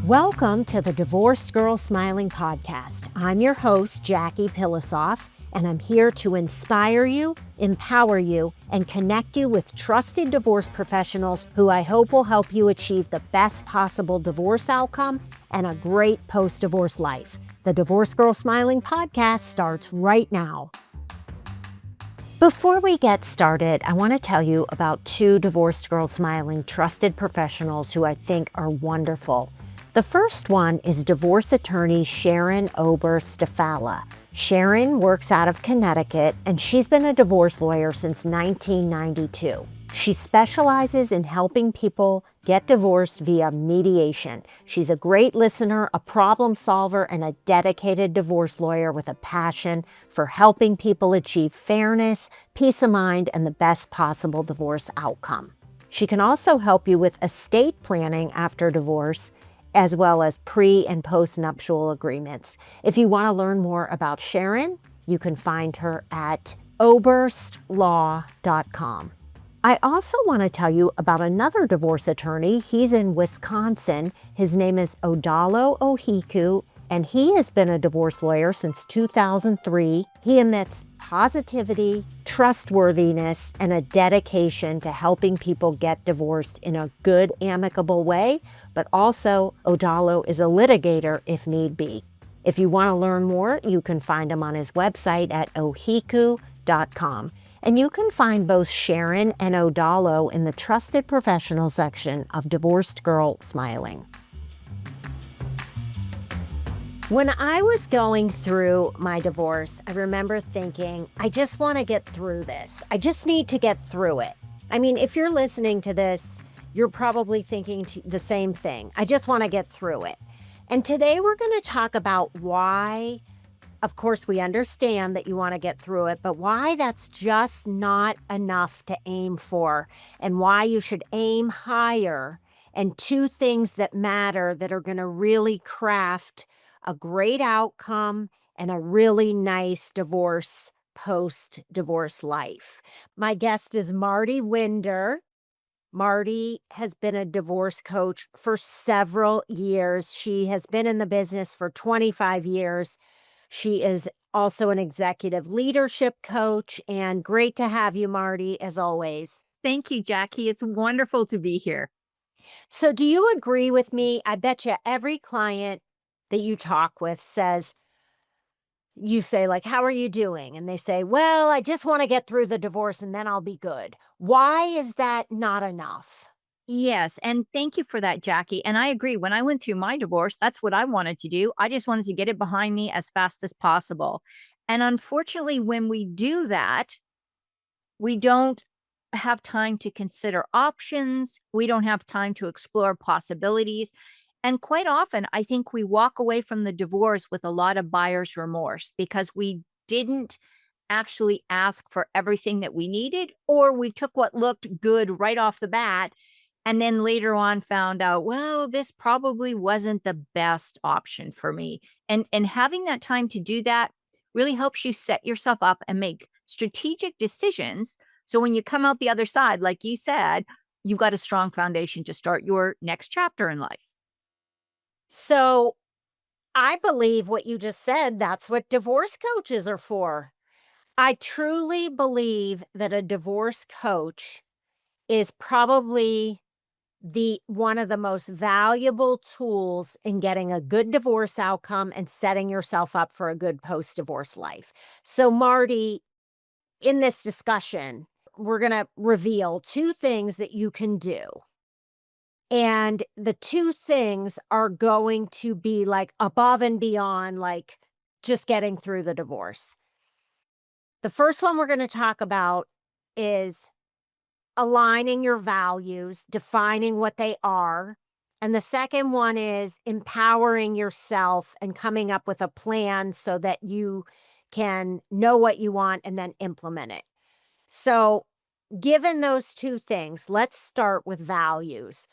Welcome to the Divorced Girl Smiling podcast. I'm your host, Jackie Pilosoff, and I'm here to inspire you, empower you, and connect you with trusted divorce professionals who I hope will help you achieve the best possible divorce outcome and a great post-divorce life. The Divorced Girl Smiling podcast starts right now. Before we get started, I want to tell you about two Divorced Girl Smiling trusted professionals who I think are wonderful. The first one is divorce attorney Sharon Ober-Stafala. Sharon works out of Connecticut, and she's been a divorce lawyer since 1992. She specializes in helping people get divorced via mediation. She's a great listener, a problem solver, and a dedicated divorce lawyer with a passion for helping people achieve fairness, peace of mind, and the best possible divorce outcome. She can also help you with estate planning after divorce, as well as pre- and post-nuptial agreements. If you want to learn more about Sharon, you can find her at oberstlaw.com. I also want to tell you about another divorce attorney. He's in Wisconsin. His name is Odalo Ohiku, and he has been a divorce lawyer since 2003. He emits positivity, trustworthiness, and a dedication to helping people get divorced in a good, amicable way, but also Odalo is a litigator if need be. If you want to learn more, you can find him on his website at ohiku.com. And you can find both Sharon and Odalo in the Trusted Professional section of Divorced Girl Smiling. When I was going through my divorce, I remember thinking, I just want to get through this. I just need to get through it. I mean, if you're listening to this, you're probably thinking the same thing. I just want to get through it. And today we're going to talk about why. Of course, we understand that you want to get through it, but why that's just not enough to aim for, and why you should aim higher, and two things that matter that are going to really craft a great outcome and a really nice divorce, post-divorce life. My guest is Marty Winder. Marty has been a divorce coach for several years. She has been in the business for 25 years. She is also an executive leadership coach, and great to have you, Marty, as always. Thank you, Jackie. It's wonderful to be here. So do you agree with me? I bet you every client that you talk with says, you say like, how are you doing? And they say, well, I just want to get through the divorce and then I'll be good. Why is that not enough? Yes, and thank you for that, Jackie. And I agree. When I went through my divorce, that's what I wanted to do. I just wanted to get it behind me as fast as possible. And unfortunately, when we do that, we don't have time to consider options. We don't have time to explore possibilities. And quite often, I think we walk away from the divorce with a lot of buyer's remorse because we didn't actually ask for everything that we needed, or we took what looked good right off the bat and then later on found out, well, this probably wasn't the best option for me. And having that time to do that really helps you set yourself up and make strategic decisions. So when you come out the other side, like you said, you've got a strong foundation to start your next chapter in life. So I believe what you just said, that's what divorce coaches are for. I truly believe that a divorce coach is probably the one of the most valuable tools in getting a good divorce outcome and setting yourself up for a good post-divorce life. So Marty, in this discussion, we're going to reveal two things that you can do. And the two things are going to be like above and beyond like just getting through the divorce. The first one we're going to talk about is aligning your values, defining what they are. And the second one is empowering yourself and coming up with a plan so that you can know what you want and then implement it. So, given those two things, let's start with values.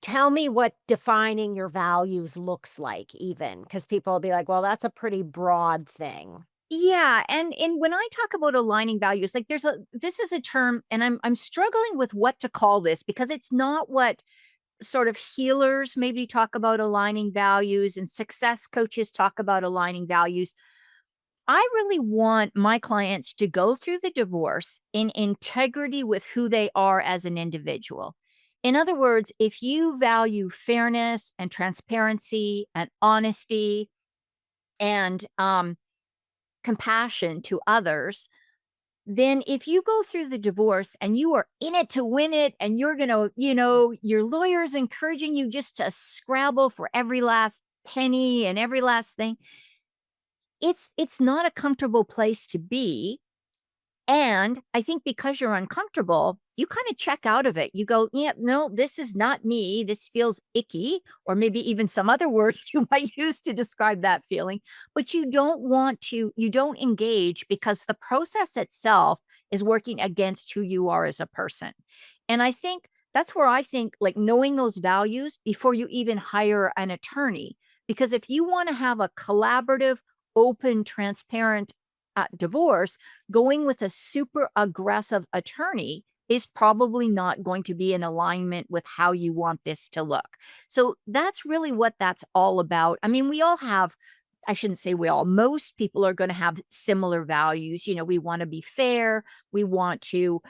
Tell me what defining your values looks like, even because people will be like, well, that's a pretty broad thing. Yeah, and when I talk about aligning values, this is a term, and I'm struggling with what to call this because it's not what sort of healers maybe talk about aligning values and success coaches talk about aligning values. I really want my clients to go through the divorce in integrity with who they are as an individual. In other words, if you value fairness and transparency and honesty and compassion to others, then if you go through the divorce and you are in it to win it and you're going to, your lawyer's encouraging you just to scrabble for every last penny and every last thing, it's not a comfortable place to be. And I think because you're uncomfortable, you kind of check out of it. You go, yeah, no, this is not me. This feels icky, or maybe even some other word you might use to describe that feeling. But you don't engage because the process itself is working against who you are as a person. And I think that's where I think like knowing those values before you even hire an attorney. Because if you want to have a collaborative, open, transparent divorce, going with a super aggressive attorney is probably not going to be in alignment with how you want this to look. So that's really what that's all about. I mean, we all have, I shouldn't say we all, most people are going to have similar values. We want to be fair. We want to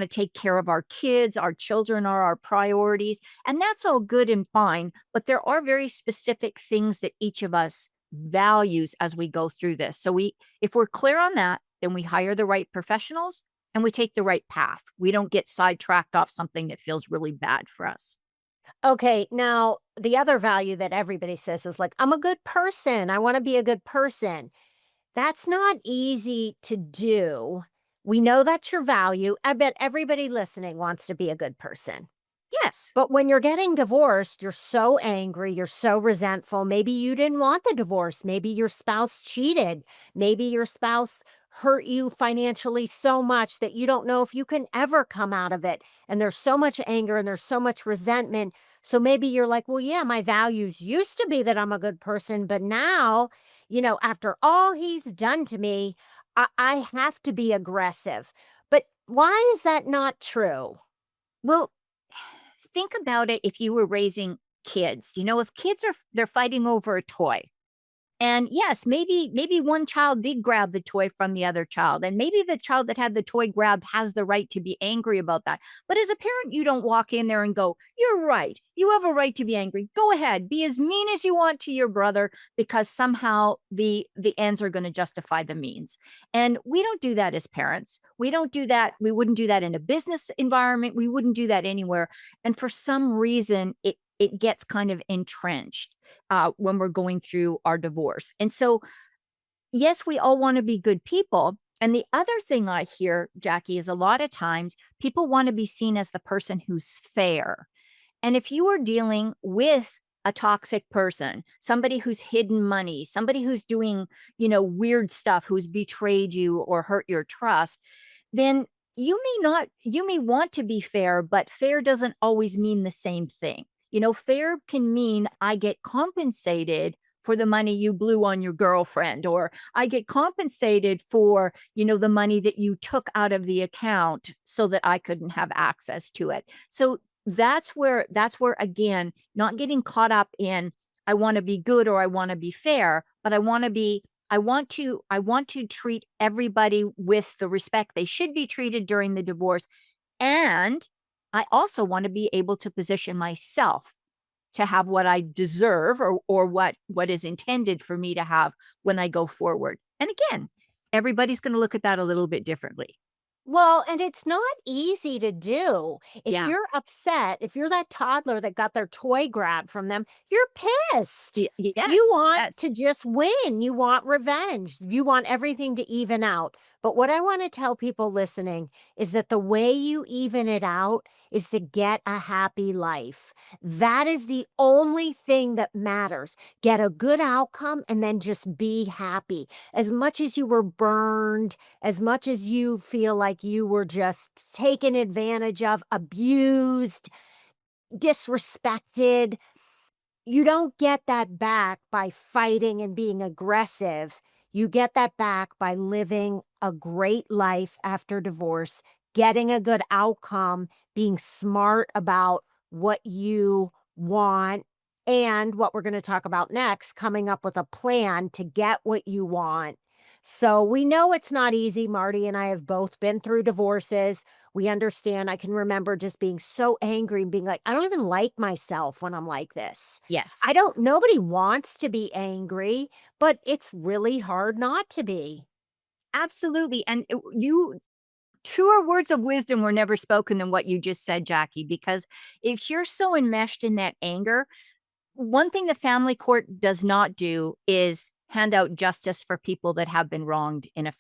take care of our kids. Our children are our priorities. And that's all good and fine. But there are very specific things that each of us values as we go through this. So if we're clear on that, then we hire the right professionals and we take the right path. We don't get sidetracked off something that feels really bad for us. Okay, now the other value that everybody says is like, I'm a good person. I want to be a good person. That's not easy to do. We know that's your value. I bet everybody listening wants to be a good person. Yes. But when you're getting divorced, you're so angry, you're so resentful. Maybe you didn't want the divorce. Maybe your spouse cheated. Maybe your spouse hurt you financially so much that you don't know if you can ever come out of it. And there's so much anger and there's so much resentment. So maybe you're like, well, yeah, my values used to be that I'm a good person, but now, after all he's done to me, I have to be aggressive. But why is that not true? Well, think about it if you were raising kids. If kids they're fighting over a toy. And yes, maybe one child did grab the toy from the other child, and maybe the child that had the toy grabbed has the right to be angry about that. But as a parent, you don't walk in there and go, "You're right. You have a right to be angry. Go ahead, be as mean as you want to your brother because somehow the ends are going to justify the means." And we don't do that as parents. We don't do that. We wouldn't do that in a business environment. We wouldn't do that anywhere. And for some reason, it gets kind of entrenched when we're going through our divorce. And so, yes, we all want to be good people. And the other thing I hear, Jackie, is a lot of times people want to be seen as the person who's fair. And if you are dealing with a toxic person, somebody who's hidden money, somebody who's doing, weird stuff, who's betrayed you or hurt your trust, then you may want to be fair, but fair doesn't always mean the same thing. Fair can mean I get compensated for the money you blew on your girlfriend, or I get compensated for, the money that you took out of the account so that I couldn't have access to it. So that's where again, not getting caught up in I want to be good or I want to be fair, but I want to treat everybody with the respect they should be treated during the divorce. And I also want to be able to position myself to have what I deserve or what is intended for me to have when I go forward. And again, everybody's going to look at that a little bit differently. Well, and it's not easy to do. If Yeah. you're upset, if you're that toddler that got their toy grabbed from them, you're pissed. You Yes. want Yes. to just win. You want revenge. You want everything to even out. But what I want to tell people listening is that the way you even it out is to get a happy life. That is the only thing that matters. Get a good outcome and then just be happy. As much as you were burned, as much as you feel like you were just taken advantage of, abused, disrespected, you don't get that back by fighting and being aggressive. You get that back by living a great life after divorce, getting a good outcome, being smart about what you want, and what we're going to talk about next, coming up with a plan to get what you want. So we know it's not easy. Marty and I have both been through divorces. We understand. I can remember just being so angry and being like, I don't even like myself when I'm like this. Yes. I don't, nobody wants to be angry, but it's really hard not to be. Absolutely, and you truer words of wisdom were never spoken than what you just said, Jackie, because if you're so enmeshed in that anger, one thing the family court does not do is hand out justice for people that have been wronged in a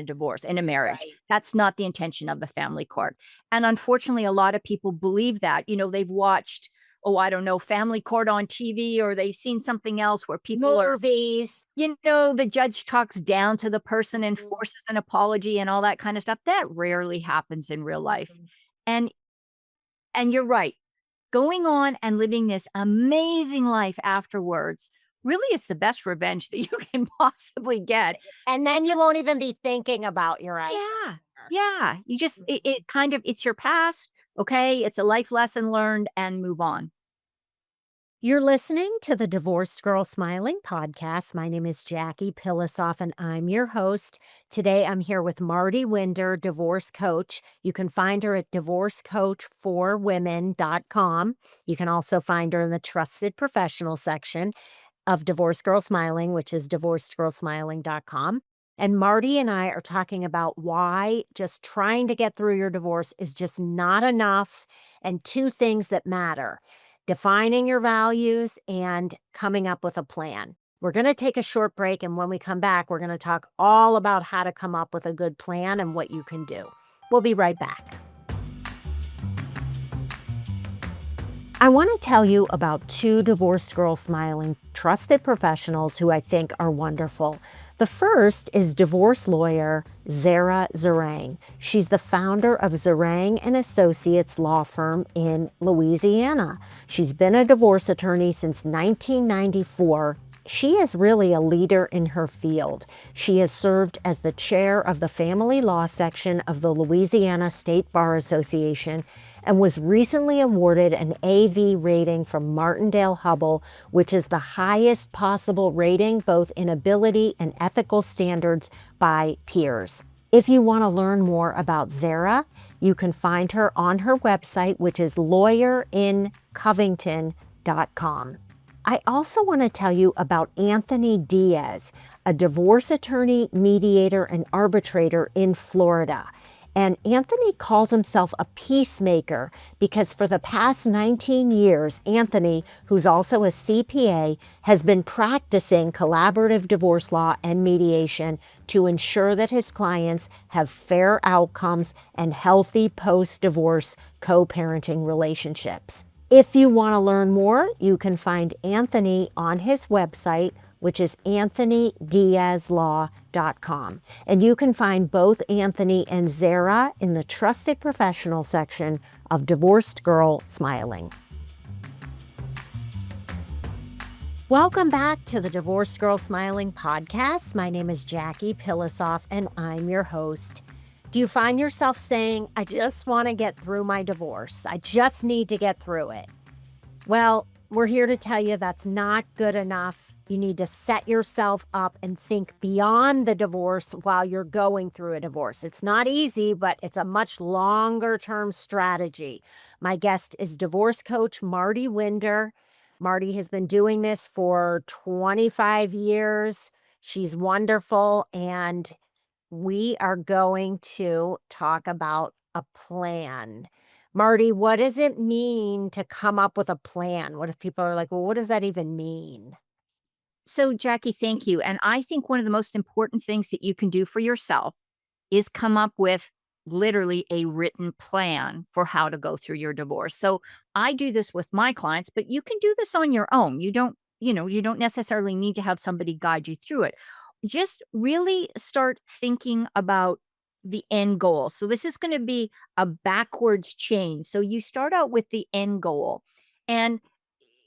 divorce, in a marriage. Right. That's not the intention of the family court. And unfortunately, a lot of people believe that. They've watched, oh, I don't know, family court on TV, or they've seen something else where people are, Movies. the judge talks down to the person and Mm, forces an apology and all that kind of stuff. That rarely happens in real life. mm. And and you're right. Going on and living this amazing life afterwards really is the best revenge that you can possibly get. And then you won't even be thinking about your ex. Yeah. Yeah. You just Mhm. it kind of it's your past, okay? It's a life lesson learned and move on. You're listening to the Divorced Girl Smiling podcast. My name is Jackie Pilosoff, and I'm your host. Today, I'm here with Marty Winder, divorce coach. You can find her at divorcecoachforwomen.com. You can also find her in the trusted professional section of Divorced Girl Smiling, which is divorcedgirlsmiling.com. And Marty and I are talking about why just trying to get through your divorce is just not enough, and two things that matter: defining your values and coming up with a plan. We're going to take a short break. And when we come back, we're going to talk all about how to come up with a good plan and what you can do. We'll be right back. I want to tell you about two Divorced Girl Smiling trusted professionals who I think are wonderful. The first is divorce lawyer Zara Zarang. She's the founder of Zarang and Associates law firm in Louisiana. She's been a divorce attorney since 1994. She is really a leader in her field. She has served as the chair of the family law section of the Louisiana State Bar Association and was recently awarded an AV rating from Martindale-Hubbell, which is the highest possible rating both in ability and ethical standards by peers. If you want to learn more about Zara, you can find her on her website, which is lawyerincovington.com. I also want to tell you about Anthony Diaz, a divorce attorney, mediator, and arbitrator in Florida. And Anthony calls himself a peacemaker because for the past 19 years, Anthony, who's also a CPA, has been practicing collaborative divorce law and mediation to ensure that his clients have fair outcomes and healthy post-divorce co-parenting relationships. If you want to learn more, you can find Anthony on his website, which is anthonydiazlaw.com. And you can find both Anthony and Zara in the Trusted Professional section of Divorced Girl Smiling. Welcome back to the Divorced Girl Smiling podcast. My name is Jackie Pilosoff, and I'm your host. Do you find yourself saying, I just want to get through my divorce? I just need to get through it. Well, we're here to tell you that's not good enough. You need to set yourself up and think beyond the divorce while you're going through a divorce. It's not easy, but it's a much longer term strategy. My guest is divorce coach Marty Winder. Marty has been doing this for 25 years. She's wonderful, and we are going to talk about a plan. Marty, what does it mean to come up with a plan? What if people are like, well, what does that even mean? So, Jackie, thank you. And I think one of the most important things that you can do for yourself is come up with literally a written plan for how to go through your divorce. So, I do this with my clients, but you can do this on your own. You don't necessarily need to have somebody guide you through it. Just really start thinking about the end goal. So, this is going to be a backwards chain. So, you start out with the end goal. And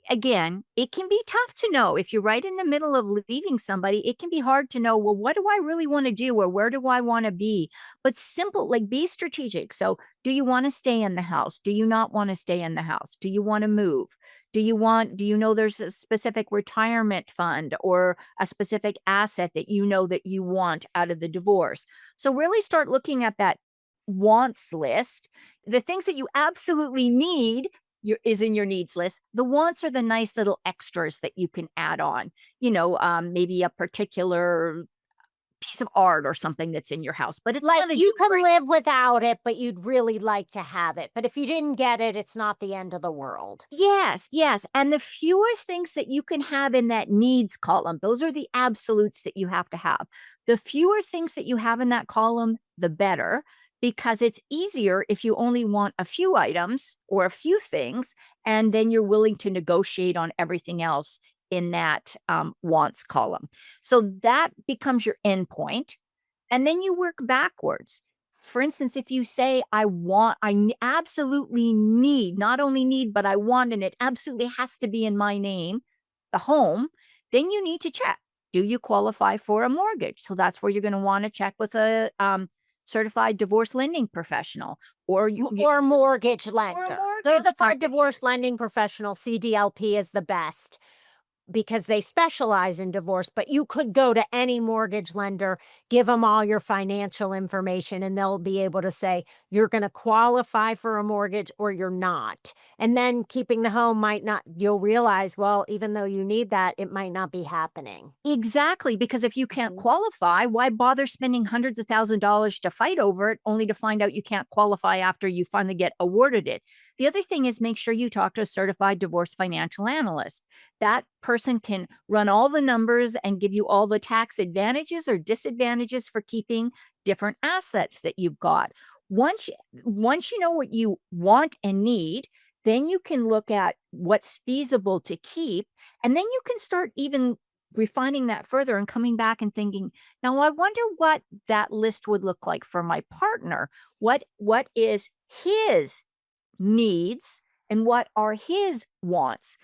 again, it can be tough to know if you're right in the middle of leaving somebody. It can be hard to know, well, what do I really want to do or where do I want to be? But simple, like be strategic. So, do you want to stay in the house? Do you not want to stay in the house? Do you want to move? Do you know there's a specific retirement fund or a specific asset that you know that you want out of the divorce? So, really start looking at that wants list. The things that you absolutely need is in your needs list. The wants are the nice little extras that you can add on. Maybe a particular piece of art or something that's in your house, but it's Like, not a you deal can breaker. live without it, but you'd really like to have it, but if you didn't get it, it's not the end of the world. Yes, yes. And the fewer things that you can have in that needs column, those are the absolutes that you have to have. The fewer things that you have in that column, the better, because it's easier if you only want a few items or a few things, and then you're willing to negotiate on everything else in that wants column. So that becomes your endpoint. And then you work backwards. For instance, if you say, absolutely need, not only need, but I want, and it absolutely has to be in my name, the home, then you need to check. Do you qualify for a mortgage? So that's where you're going to want to check with a certified divorce lending professional or Or mortgage or a lender. mortgage Certified company. divorce lending professional, CDLP is the best, because they specialize in divorce, but you could go to any mortgage lender, give them all your financial information, and they'll be able to say, you're going to qualify for a mortgage or you're not. And then keeping the home might not, you'll realize, well, even though you need that, it might not be happening. Exactly, because if you can't Mhm. qualify, why bother spending hundreds of $1,000s to fight over it only to find out you can't qualify after you finally get awarded it? The other thing is make sure you talk to a certified divorce financial analyst. That person can run all the numbers and give you all the tax advantages or disadvantages for keeping different assets that you've got. Once you know what you want and need, then you can look at what's feasible to keep, and then you can start even refining that further and coming back and thinking, now I wonder what that list would look like for my partner. What is his needs and what are his wants?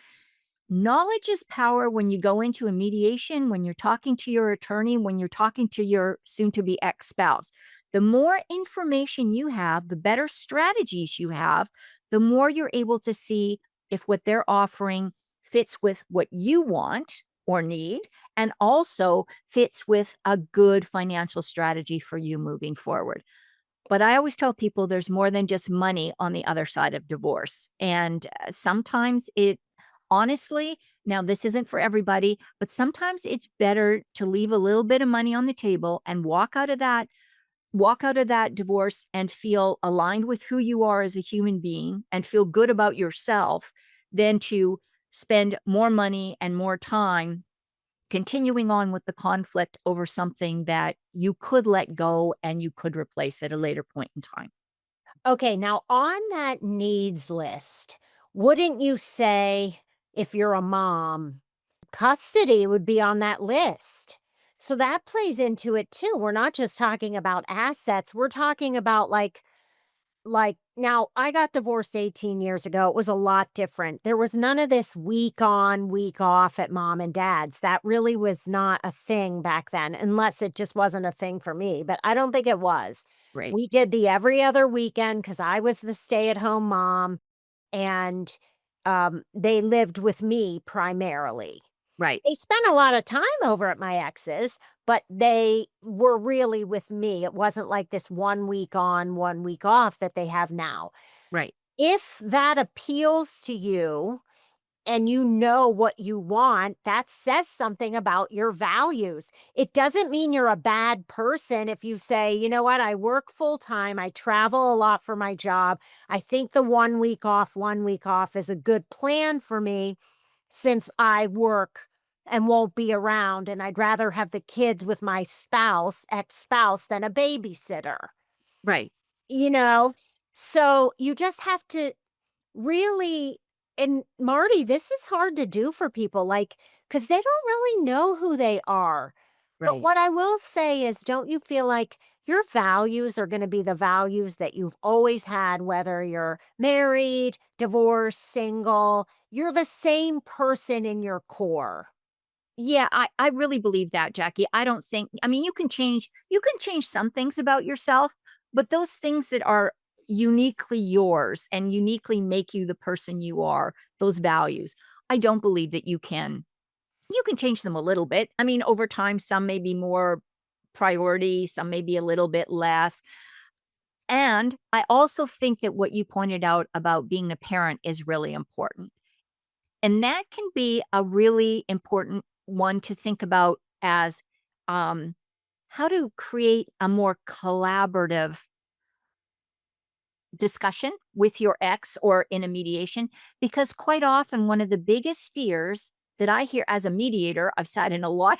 Knowledge is power when you go into a mediation, when you're talking to your attorney, when you're talking to your soon to be ex spouse. The more information you have, the better strategies you have, the more you're able to see if what they're offering fits with what you want or need, and also fits with a good financial strategy for you moving forward. But I always tell people there's more than just money on the other side of divorce. And sometimes honestly, now this isn't for everybody, but sometimes it's better to leave a little bit of money on the table and walk out of that divorce and feel aligned with who you are as a human being and feel good about yourself than to spend more money and more time continuing on with the conflict over something that you could let go and you could replace at a later point in time. Okay, now on that needs list, wouldn't you say, if you're a mom, custody would be on that list? So that plays into it too. We're not just talking about assets, we're talking about now I got divorced 18 years ago. It was a lot different. There was none of this week on, week off at mom and dad's. That really was not a thing back then, unless it just wasn't a thing for me, but I don't think it was. Right. We did the every other weekend because I was the stay-at-home mom, and they lived with me primarily. Right. They spent a lot of time over at my ex's, but they were really with me. It wasn't like this 1 week on, 1 week off that they have now. Right. If that appeals to you and you know what you want, that says something about your values. It doesn't mean you're a bad person if you say, you know what, I work full time, I travel a lot for my job. I think the 1 week off, 1 week off is a good plan for me since I work and won't be around, and I'd rather have the kids with my ex-spouse, than a babysitter, Right. you know? So you just have to really, and Marty, this is hard to do for people, like, because they don't really know who they are. But Right. what I will say is, don't you feel like Your values are going to be the values that you've always had, whether you're married, divorced, single. You're the same person in your core. Yeah, I really believe that, Jackie. I don't think I mean, you can change some things about yourself, but those things that are uniquely yours and uniquely make you the person you are, those values, I don't believe that you can change them a little bit. I mean, over time, some may be more priority, some may be a little bit less. And I also think that what you pointed out about being a parent is really important. And that can be a really important one to think about as um, how to create a more collaborative discussion with your ex or in a mediation. Because quite often, one of the biggest fears that I hear as a mediator, I've sat in a lot,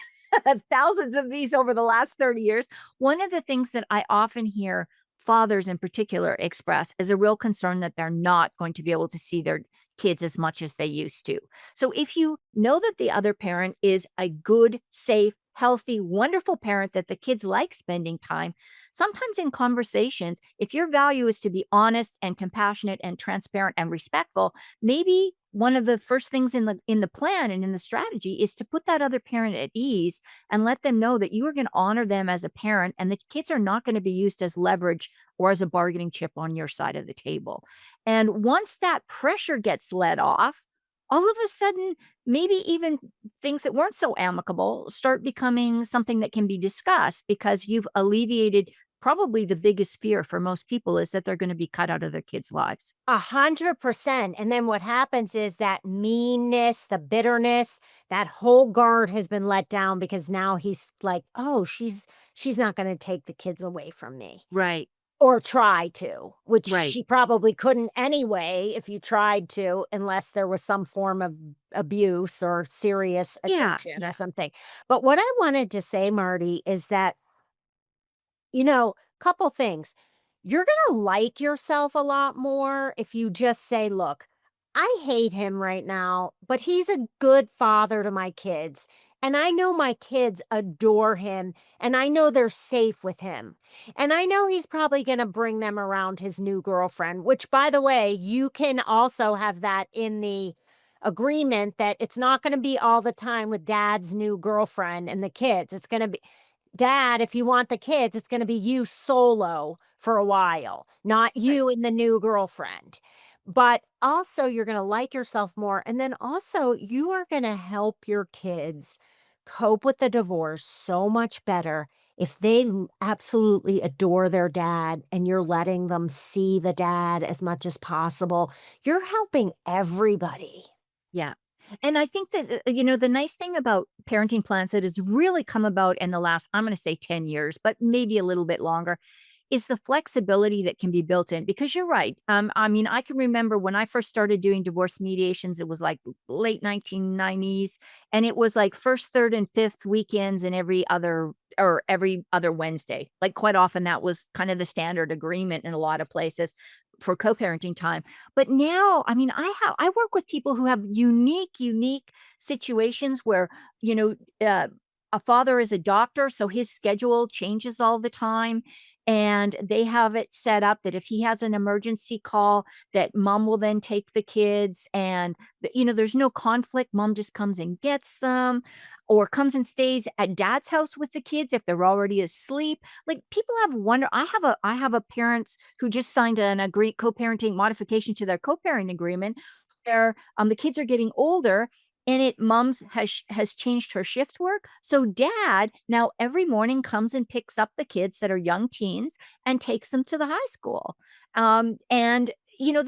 thousands of these over the last 30 years. One of the things that I often hear fathers in particular express is a real concern that they're not going to be able to see their kids as much as they used to. So if you know that the other parent is a good, safe, healthy, wonderful parent that the kids like spending time, sometimes in conversations, if your value is to be honest and compassionate and transparent and respectful, maybe one of the first things in the plan and in the strategy is to put that other parent at ease and let them know that you are going to honor them as a parent and the kids are not going to be used as leverage or as a bargaining chip on your side of the table. And once that pressure gets let off, all of a sudden, maybe even things that weren't so amicable start becoming something that can be discussed because you've alleviated probably the biggest fear for most people is that they're gonna be cut out of their kids' lives. 100%. And then what happens is that meanness, the bitterness, that whole guard has been let down because now he's like, "Oh, she's not gonna take the kids away from me." Right, Or try to, which right. she probably couldn't anyway if you tried to, unless there was some form of abuse or serious Yeah, addiction or yeah. something. But what I wanted to say, Marty, is that, couple things. You're gonna like yourself a lot more if you just say, "Look, I hate him right now, but he's a good father to my kids, and I know my kids adore him, and I know they're safe with him. And I know he's probably gonna bring them around his new girlfriend," which, by the way, you can also have that in the agreement that it's not gonna be all the time with dad's new girlfriend and the kids. It's gonna be Dad, if you want the kids, it's gonna be you solo for a while, not Right. you and the new girlfriend. But also, you're gonna like yourself more, and then also, you are gonna help your kids cope with the divorce so much better if they absolutely adore their dad and you're letting them see the dad as much as possible. You're helping everybody. Yeah. And I think that, the nice thing about parenting plans that has really come about in the last, I'm going to say 10 years, but maybe a little bit longer, is the flexibility that can be built in. Because you're right. I mean, I can remember when I first started doing divorce mediations, it was like late 1990s, and it was like first, third, and fifth weekends and every other Wednesday. Like quite often, that was kind of the standard agreement in a lot of places for co-parenting time. But now, I mean, I work with people who have unique situations where, you know, uh, a father is a doctor, so his schedule changes all the time. And they have it set up that if he has an emergency call, that mom will then take the kids, and there's no conflict. Mom just comes and gets them, or comes and stays at dad's house with the kids if they're already asleep. Like people have wonder. I have a parents who just signed an agree co-parenting modification to their co-parenting agreement where the kids are getting older and it mom's has changed her shift work. So dad now every morning comes and picks up the kids that are young teens and takes them to the high school. And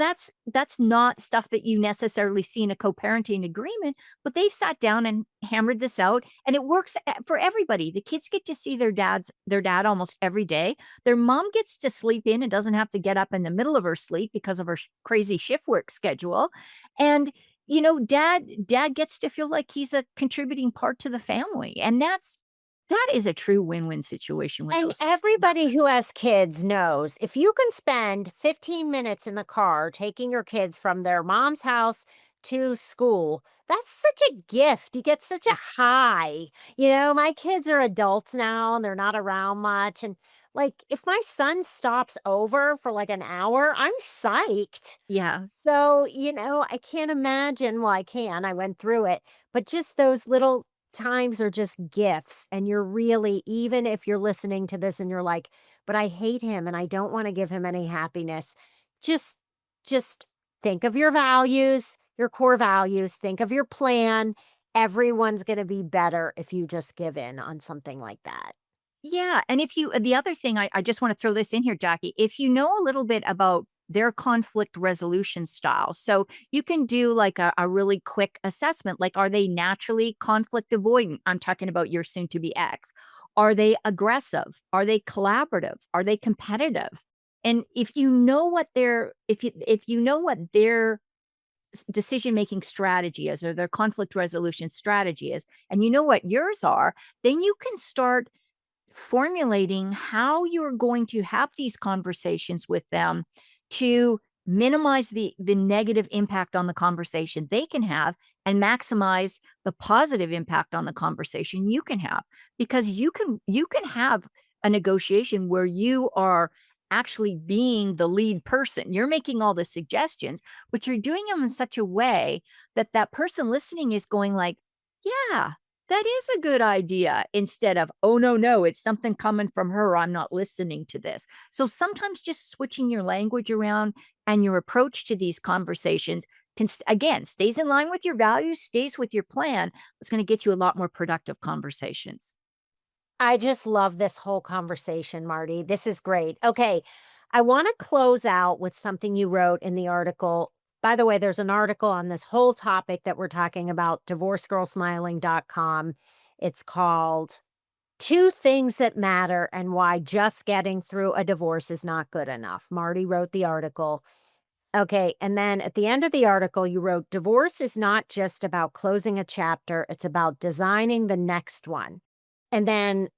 that's not stuff that you necessarily see in a co-parenting agreement, but they've sat down and hammered this out and it works for everybody. The kids get to see their dad almost every day. Their mom gets to sleep in and doesn't have to get up in the middle of her sleep because of her crazy shift work schedule. And dad gets to feel like he's a contributing part to the family. And that is a true win-win situation when And those things come everybody who has kids knows if you can spend 15 minutes in the car taking your kids from their mom's house to school, that's such a gift. You get such a together. high. My kids are adults now and they're not around much. And Like, if my son stops over for like an hour, I'm psyched. Yeah. So, I can't imagine. Well, I can. I went through it. But just those little times are just gifts. And you're really, even if you're listening to this and you're like, but I hate him and I don't want to give him any happiness. Just, just think of your values, your core values, think of your plan. Everyone's going to be better if you just give in on something like that. Yeah, and if you the other thing I just wanna throw this in here, Jackie, if you know a little bit about their conflict resolution style, so you can do like a really quick assessment, like, are they naturally conflict avoidant? I'm talking about your soon to be ex. Are they aggressive? Are they collaborative? Are they competitive? And if you know what their if you know what their decision making strategy is or their conflict resolution strategy is, and you know what yours are, then you can start formulating how you're going to have these conversations with them to minimize the negative impact on the conversation they can have and maximize the positive impact on the conversation you can have, because you can have a negotiation where you are actually being the lead person. You're making all the suggestions, but you're doing them in such a way that that person listening is going like, yeah, that is a good idea, instead of, "Oh, no, no, it's something coming from her, I'm not listening to this." So sometimes just switching your language around and your approach to these conversations can again, stays in line with your values, stays with your plan. It's gonna get you a lot more productive conversations. I just love this whole conversation, Marty. This is great. Okay. I want to close out with something you wrote in the article. By the way, there's an article on this whole topic that we're talking about, divorcegirlsmiling.com. It's called Two Things That Matter and Why Just Getting Through a Divorce is Not Good Enough. Marty wrote the article. Okay. And then at the end of the article, you wrote, divorce is not just about closing a chapter, it's about designing the next one. And then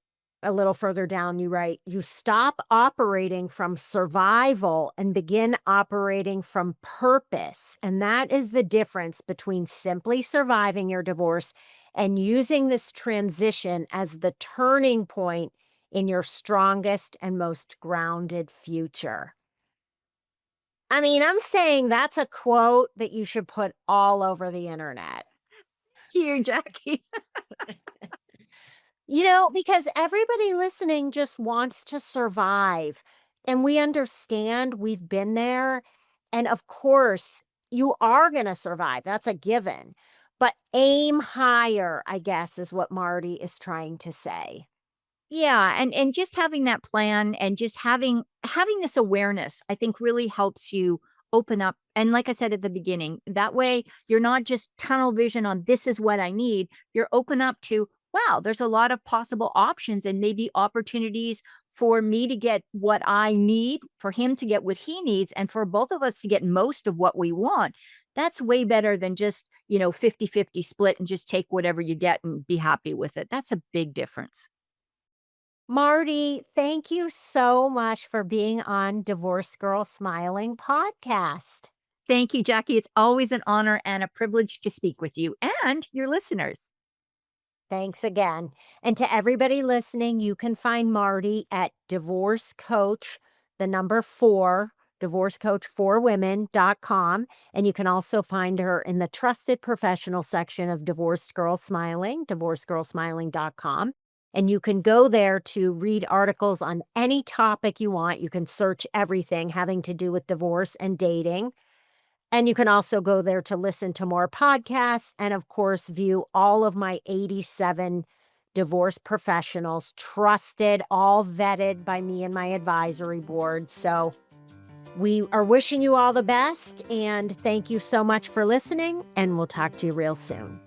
a little further down, you write, you stop operating from survival and begin operating from purpose. And that is the difference between simply surviving your divorce and using this transition as the turning point in your strongest and most grounded future. I mean, I'm saying that's a quote that you should put all over the internet. Here, Jackie. Because everybody listening just wants to survive. And we understand, we've been there. And of course, you are going to survive. That's a given. But aim higher, I guess, is what Marty is trying to say. Yeah, and just having that plan and just having this awareness, I think really helps you open up. And like I said at the beginning, that way you're not just tunnel vision on this is what I need. You're open up to, wow, there's a lot of possible options and maybe opportunities for me to get what I need, for him to get what he needs, and for both of us to get most of what we want. That's way better than just, 50-50 split and just take whatever you get and be happy with it. That's a big difference. Marty, thank you so much for being on Divorce Girl Smiling podcast. Thank you, Jackie. It's always an honor and a privilege to speak with you and your listeners. Thanks again. And to everybody listening, you can find Marty at Divorce Coach, the number four, divorcecoach4women.com. And you can also find her in the trusted professional section of Divorced Girl Smiling, divorcegirlsmiling.com. And you can go there to read articles on any topic you want. You can search everything having to do with divorce and dating. And you can also go there to listen to more podcasts and, of course, view all of my 87 divorce professionals, trusted, all vetted by me and my advisory board. So we are wishing you all the best. And thank you so much for listening. And we'll talk to you real soon.